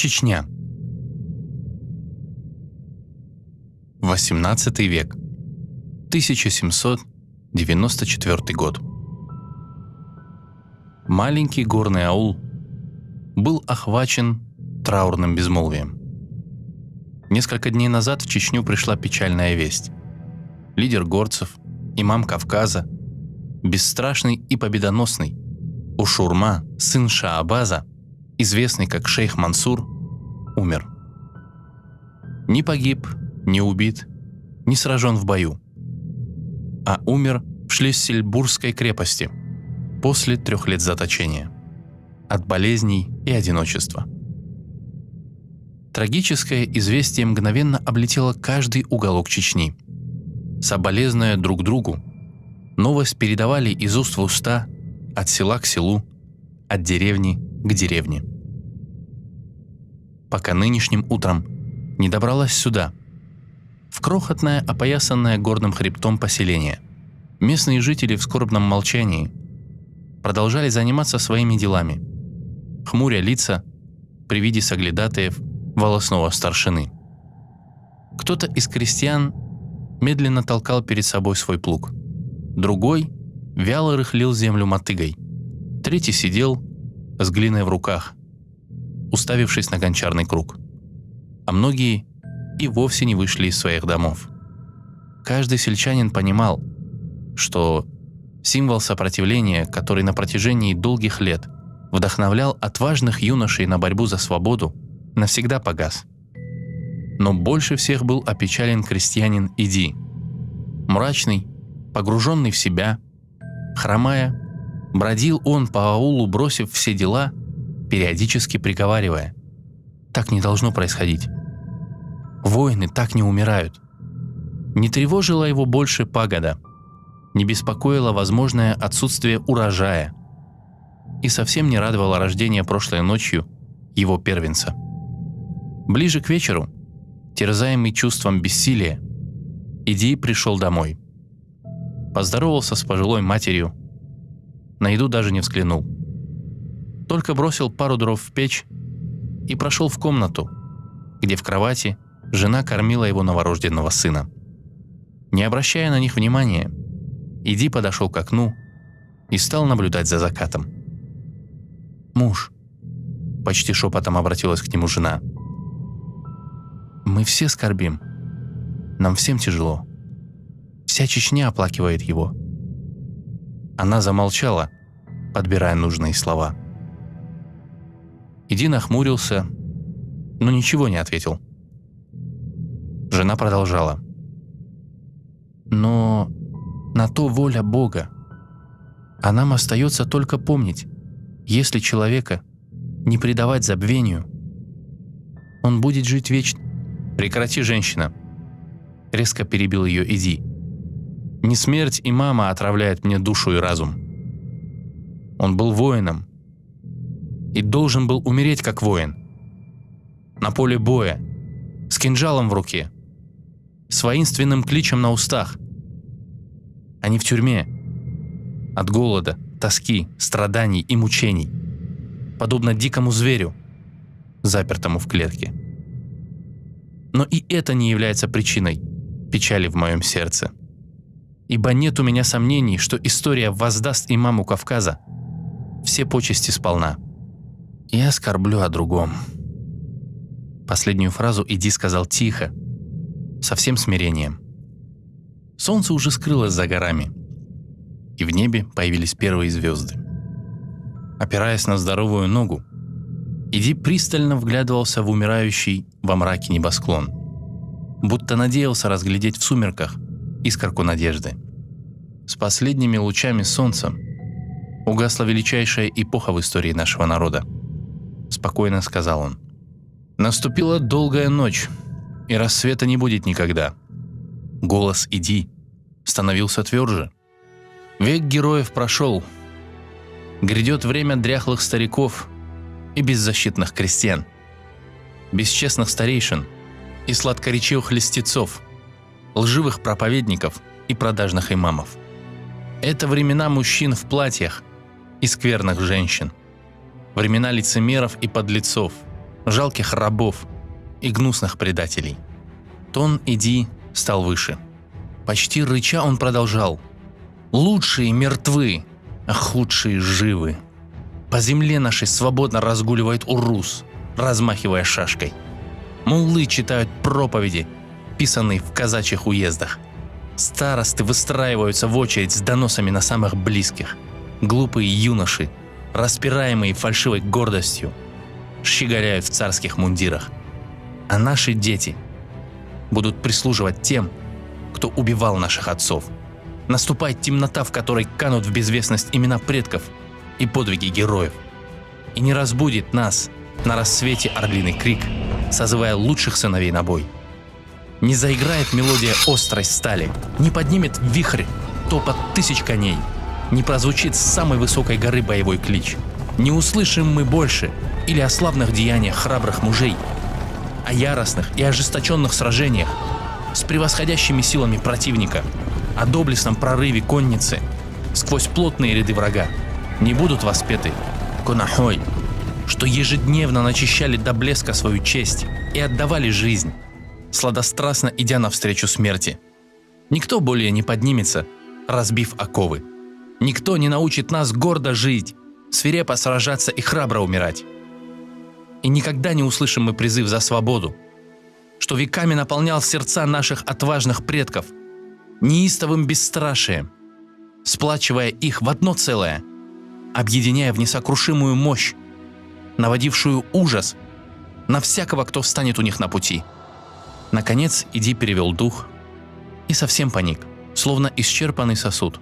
Чечня. 18 век. 1794 год. Маленький горный аул был охвачен траурным безмолвием. Несколько дней назад в Чечню пришла печальная весть. Лидер горцев, имам Кавказа, бесстрашный и победоносный Ушурма, сын Шаабаза, известный как шейх Мансур, умер. Не погиб, не убит, не сражен в бою, а умер в Шлиссельбургской крепости после 3 лет заточения от болезней и одиночества. Трагическое известие мгновенно облетело каждый уголок Чечни. Соболезная друг другу, новость передавали из уст в уста, от села к селу, от деревни к деревне. Пока нынешним утром не добралась сюда, в крохотное, опоясанное горным хребтом поселение. Местные жители в скорбном молчании продолжали заниматься своими делами, хмуря лица при виде соглядатаев волосного старшины. Кто-то из крестьян медленно толкал перед собой свой плуг, другой вяло рыхлил землю мотыгой, третий сидел с глиной в руках, уставившись на гончарный круг, а многие и вовсе не вышли из своих домов. Каждый сельчанин понимал, что символ сопротивления, который на протяжении долгих лет вдохновлял отважных юношей на борьбу за свободу, навсегда погас. Но больше всех был опечален крестьянин Иди. Мрачный, погруженный в себя, хромая, бродил он по аулу, бросив все дела, периодически приговаривая: «Так не должно происходить. Воины так не умирают». Не тревожила его больше пагода, не беспокоило возможное отсутствие урожая и совсем не радовало рождение прошлой ночью его первенца. Ближе к вечеру, терзаемый чувством бессилия, Иди пришел домой. Поздоровался с пожилой матерью, на еду даже не взглянул. Только бросил пару дров в печь и прошел в комнату, где в кровати жена кормила его новорожденного сына. Не обращая на них внимания, Иди подошел к окну и стал наблюдать за закатом. «Муж», — почти шепотом обратилась к нему жена, — «мы все скорбим. Нам всем тяжело. Вся Чечня оплакивает его». Она замолчала, подбирая нужные слова. Иди нахмурился, но ничего не ответил. Жена продолжала: «Но на то воля Бога. А нам остается только помнить, если человека не предавать забвению, он будет жить вечно». «Прекрати, женщина!» — резко перебил ее Иди. «Не смерть имама отравляет мне душу и разум. Он был воином и должен был умереть как воин. На поле боя, с кинжалом в руке, с воинственным кличем на устах, а не в тюрьме, от голода, тоски, страданий и мучений, подобно дикому зверю, запертому в клетке. Но и это не является причиной печали в моем сердце, ибо нет у меня сомнений, что история воздаст имаму Кавказа все почести сполна. Я скорблю о другом». Последнюю фразу Иди сказал тихо, со всем смирением. Солнце уже скрылось за горами, и в небе появились первые звезды. Опираясь на здоровую ногу, Иди пристально вглядывался в умирающий во мраке небосклон, будто надеялся разглядеть в сумерках искорку надежды. С последними лучами солнца угасла величайшая эпоха в истории нашего народа. Спокойно сказал он. Наступила долгая ночь, и рассвета не будет никогда. Голос Иди становился тверже. Век героев прошел. Грядет время дряхлых стариков и беззащитных крестьян, бесчестных старейшин и сладкоречивых льстецов, лживых проповедников и продажных имамов. Это времена мужчин в платьях и скверных женщин, времена лицемеров и подлецов, жалких рабов и гнусных предателей. Тон Иди стал выше. Почти рыча он продолжал: «Лучшие мертвы, а худшие живы. По земле нашей свободно разгуливает урус, размахивая шашкой. Муллы читают проповеди, писанные в казачьих уездах. Старосты выстраиваются в очередь с доносами на самых близких. Глупые юноши, распираемые фальшивой гордостью, щеголяют в царских мундирах. А наши дети будут прислуживать тем, кто убивал наших отцов. Наступает темнота, в которой канут в безвестность имена предков и подвиги героев. И не разбудит нас на рассвете орлиный крик, созывая лучших сыновей на бой. Не заиграет мелодия острой стали, не поднимет вихрь топот тысяч коней, не прозвучит с самой высокой горы боевой клич. Не услышим мы больше или о славных деяниях храбрых мужей, о яростных и ожесточенных сражениях с превосходящими силами противника, о доблестном прорыве конницы сквозь плотные ряды врага. Не будут воспеты конохой, что ежедневно начищали до блеска свою честь и отдавали жизнь, сладострастно идя навстречу смерти. Никто более не поднимется, разбив оковы. Никто не научит нас гордо жить, свирепо сражаться и храбро умирать. И никогда не услышим мы призыв за свободу, что веками наполнял сердца наших отважных предков неистовым бесстрашием, сплачивая их в одно целое, объединяя в несокрушимую мощь, наводившую ужас на всякого, кто встанет у них на пути. Наконец Иди перевел дух и совсем паник, словно исчерпанный сосуд.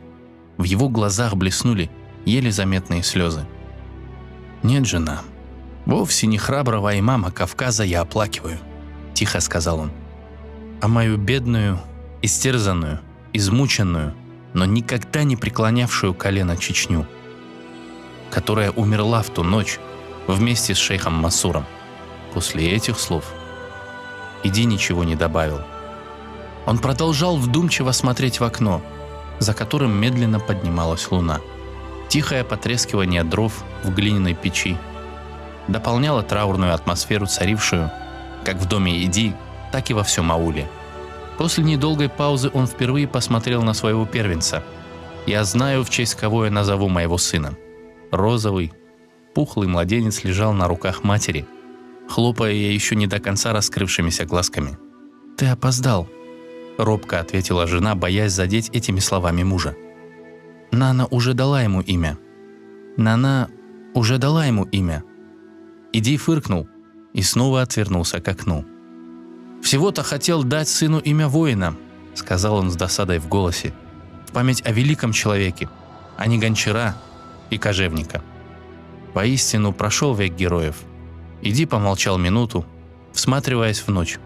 В его глазах блеснули еле заметные слезы. «Нет, жена, вовсе не храброго имама Кавказа я оплакиваю», — тихо сказал он, «а мою бедную, истерзанную, измученную, но никогда не преклонявшую колено Чечню, которая умерла в ту ночь вместе с шейхом Масуром». После этих слов Иди ничего не добавил. Он продолжал вдумчиво смотреть в окно, за которым медленно поднималась луна. Тихое потрескивание дров в глиняной печи дополняло траурную атмосферу, царившую как в доме Иди, так и во всем ауле. После недолгой паузы он впервые посмотрел на своего первенца. «Я знаю, в честь кого я назову моего сына». Розовый, пухлый младенец лежал на руках матери, хлопая ей еще не до конца раскрывшимися глазками. «Ты опоздал», — робко ответила жена, боясь задеть этими словами мужа. «Нана уже дала ему имя. Нана уже дала ему имя». Иди фыркнул и снова отвернулся к окну. «Всего-то хотел дать сыну имя воина», — сказал он с досадой в голосе, «в память о великом человеке, а не гончара и кожевника». Поистину прошел век героев. Иди помолчал минуту, всматриваясь в ночь.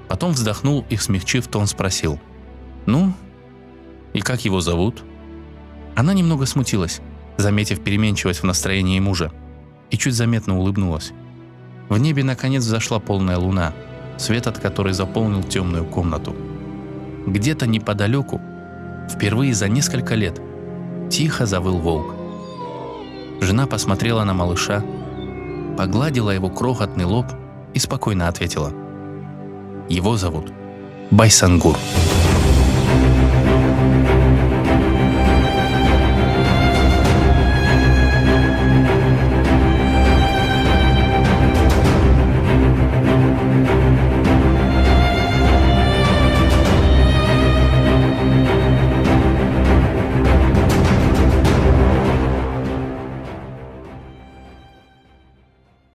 Потом вздохнул и, смягчив тон, спросил: «Ну, и как его зовут?» Она немного смутилась, заметив переменчивость в настроении мужа, и чуть заметно улыбнулась. В небе наконец взошла полная луна, свет от которой заполнил темную комнату. Где-то неподалеку, впервые за несколько лет, тихо завыл волк. Жена посмотрела на малыша, погладила его крохотный лоб и спокойно ответила: «Его зовут Байсангур».